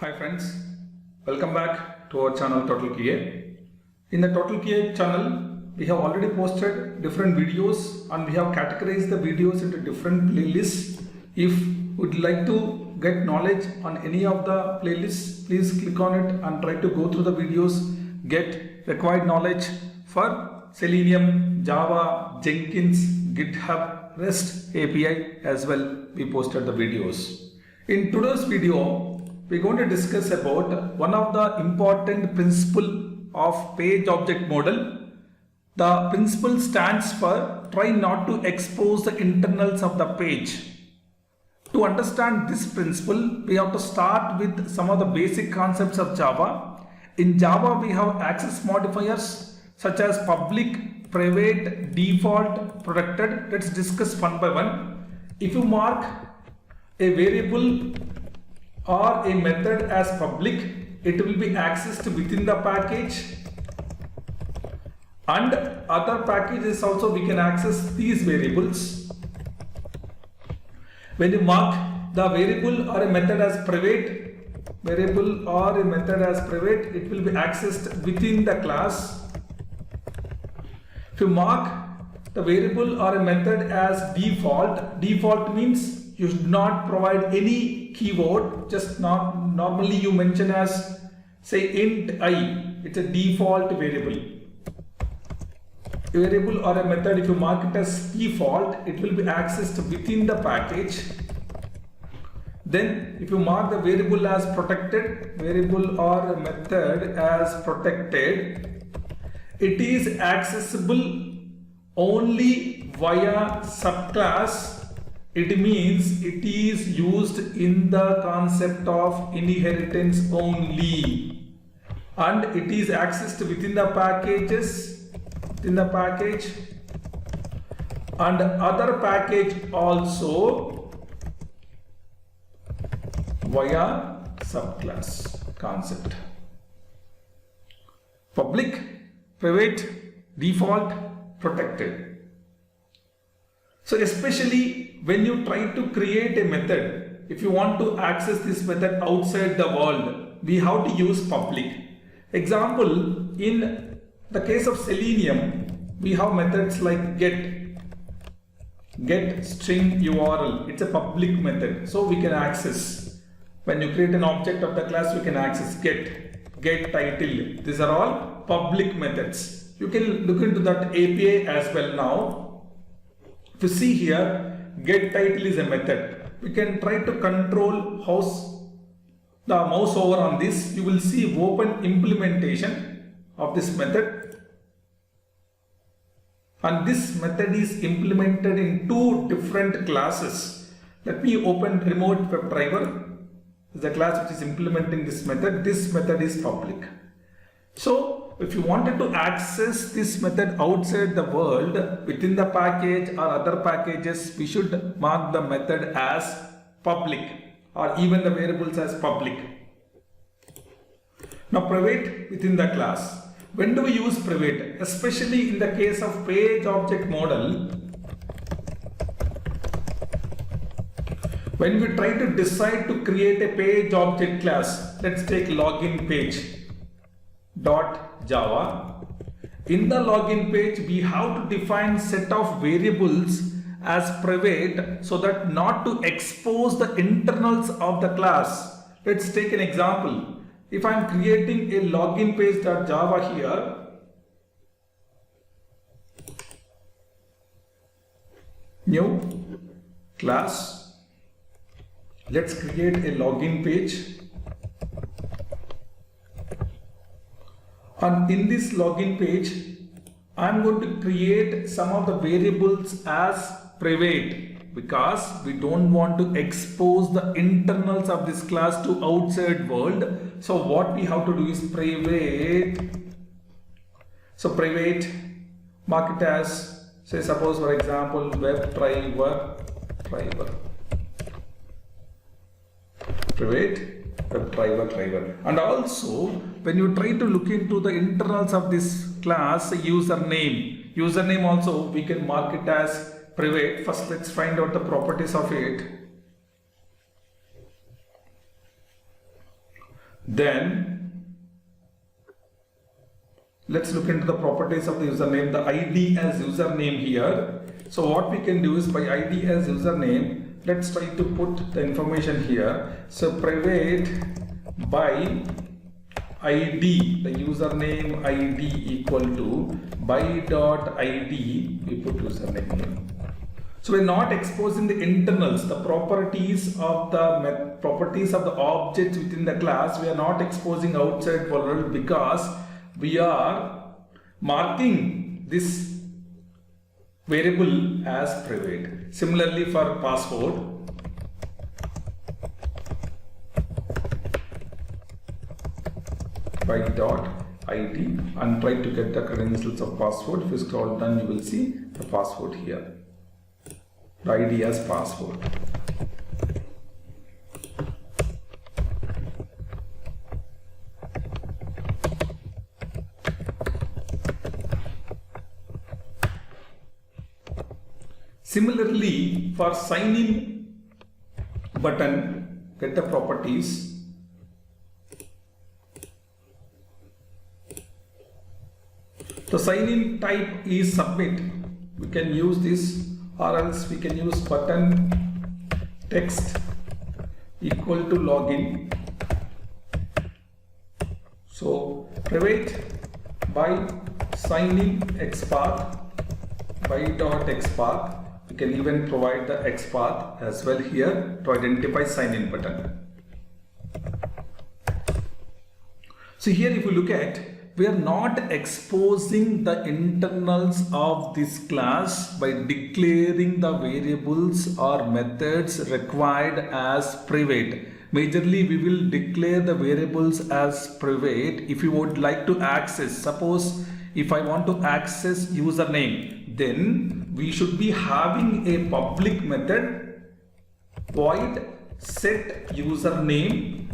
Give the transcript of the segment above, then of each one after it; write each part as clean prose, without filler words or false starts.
Hi friends, welcome back to our channel Total QA. In the Total QA channel, we have already posted different videos and we have categorized the videos into different playlists. If you would like to get knowledge on any of the playlists, please click on it and try to go through the videos, get required knowledge for Selenium, Java, Jenkins, GitHub, REST API as well. We posted the videos. In today's video, we're going to discuss about one of the important principle of page object model. The principle stands for try not to expose the internals of the page. To understand this principle, we have to start with some of the basic concepts of Java. In Java, we have access modifiers such as public, private, default, protected. Let's discuss one by one. If you mark a variable or a method as public, it will be accessed within the package, and other packages also we can access these variables. When you mark the variable or a method as private, it will be accessed within the class. If you mark the variable or a method as default means you should not provide any keyword, just normally you mention as say int I, it's a default variable. A variable or a method, if you mark it as default, it will be accessed within the package. Then if you mark the variable as protected, variable or a method as protected, it is accessible only via subclass. It means it is used in the concept of inheritance only, and it is accessed within the package and other package also via subclass concept. Public, private, default, protected. So especially when you try to create a method, if you want to access this method outside the world, we have to use public. Example, in the case of Selenium, we have methods like get string URL. It's a public method, so we can access. When you create an object of the class, we can access get title. These are all public methods. You can look into that API as well now. If you see here, get title is a method. We can try to control the mouse over on this. You will see open implementation of this method. And this method is implemented in two different classes. Let me open remote WebDriver. This is the class which is implementing this method. This method is public. So if you wanted to access this method outside the world within the package or other packages, we should mark the method as public or even the variables as public. Now private within the class. When do we use private? Especially in the case of page object model, when we try to decide to create a page object class, let's take login page .java. In the login page, we have to define set of variables as private so that not to expose the internals of the class. Let's take an example. If I am creating a login page.java here, new class, let's create a login page. And in this login page, I am going to create some of the variables as private because we don't want to expose the internals of this class to outside world. So what we have to do is private. So private, mark it as, say suppose for example, WebDriver, private. WebDriver. And also when you try to look into the internals of this class, username also we can mark it as private. First let's find out the properties of it. Then let's look into the properties of the username, the ID as username here. So what we can do is by ID as username, let's try to put the information here. So private by ID, the username ID equal to by dot ID, we put username here. So we're not exposing the internals, the properties of the objects within the class. We are not exposing outside world because we are marking this variable as private. Similarly for password, by dot ID, and try to get the credentials of password. If you scroll down, you will see the password here. The ID as password. Similarly, for sign in button, get the properties. The sign in type is submit. We can use this, or else we can use button text equal to login. So private by sign in XPath by dot XPath. We can even provide the XPath as well here to identify sign in button. So here if you look at, we are not exposing the internals of this class by declaring the variables or methods required as private. Majorly we will declare the variables as private if you would like to access. Suppose if I want to access username, then we should be having a public method void set username,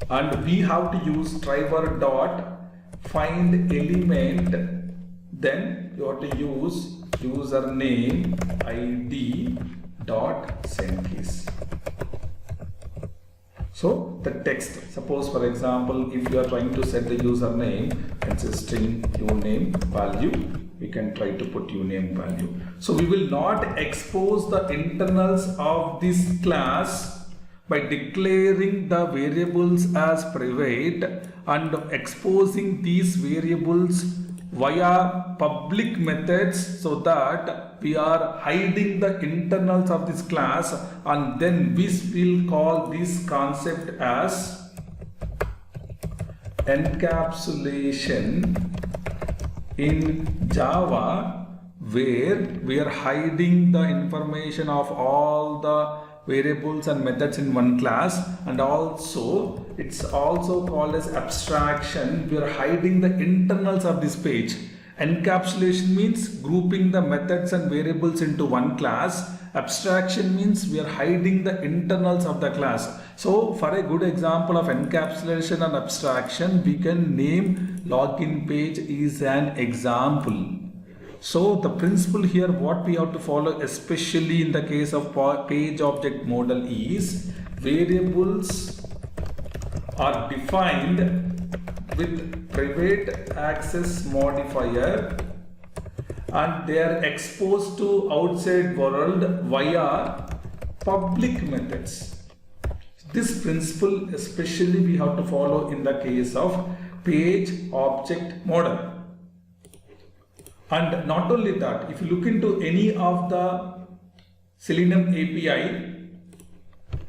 and we have to use driver dot find element. Then you have to use username ID dot send keys. So the text, suppose for example, if you are trying to set the username, it's a string uname value, we can try to put uname value. So we will not expose the internals of this class by declaring the variables as private and exposing these variables via public methods, so that we are hiding the internals of this class, and then we will call this concept as encapsulation in Java, where we are hiding the information of all the variables and methods in one class, and also it's also called as abstraction. We are hiding the internals of this page. Encapsulation means grouping the methods and variables into one class. Abstraction means we are hiding the internals of the class. So for a good example of encapsulation and abstraction, we can name login page is an example. So the principle here, what we have to follow, especially in the case of page object model, is variables are defined with private access modifier and they are exposed to outside world via public methods. This principle especially we have to follow in the case of page object model. And not only that, if you look into any of the Selenium API,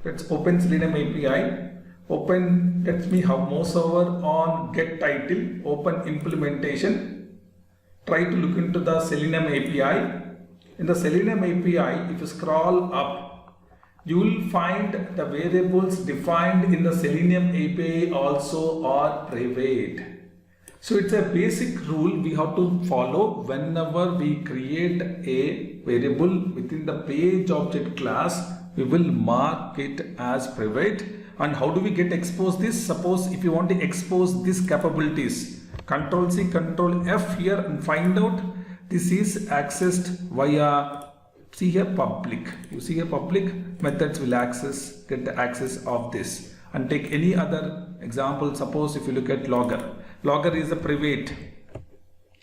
let's open Selenium API, let me have mouse over on get title, open implementation, try to look into the Selenium API. In the Selenium API, if you scroll up, you will find the variables defined in the Selenium API also are private. So it's a basic rule we have to follow whenever we create a variable within the page object class. We will mark it as private. And how do we get expose this? Suppose if you want to expose these capabilities, Control C, Control F here and find out this is accessed via, see here, public. You see here public methods will get the access of this. and take any other example. Suppose if you look at logger. Logger is a private.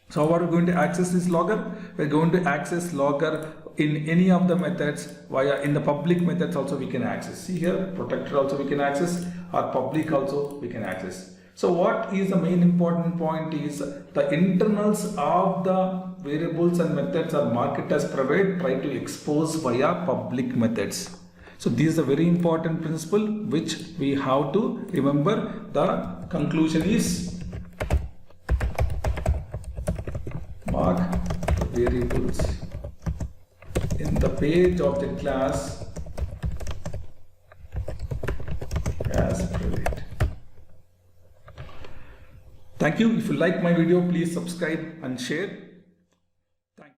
So how are we going to access this logger? We are going to access logger in any of the methods via in the public methods also we can access. See here, protected also we can access, or public also we can access. So what is the main important point is the internals of the variables and methods are marked as private, try to expose via public methods. So this is a very important principle which we have to remember. The conclusion is mark the variables in the page object class as private. Thank you. If you like my video, please subscribe and share.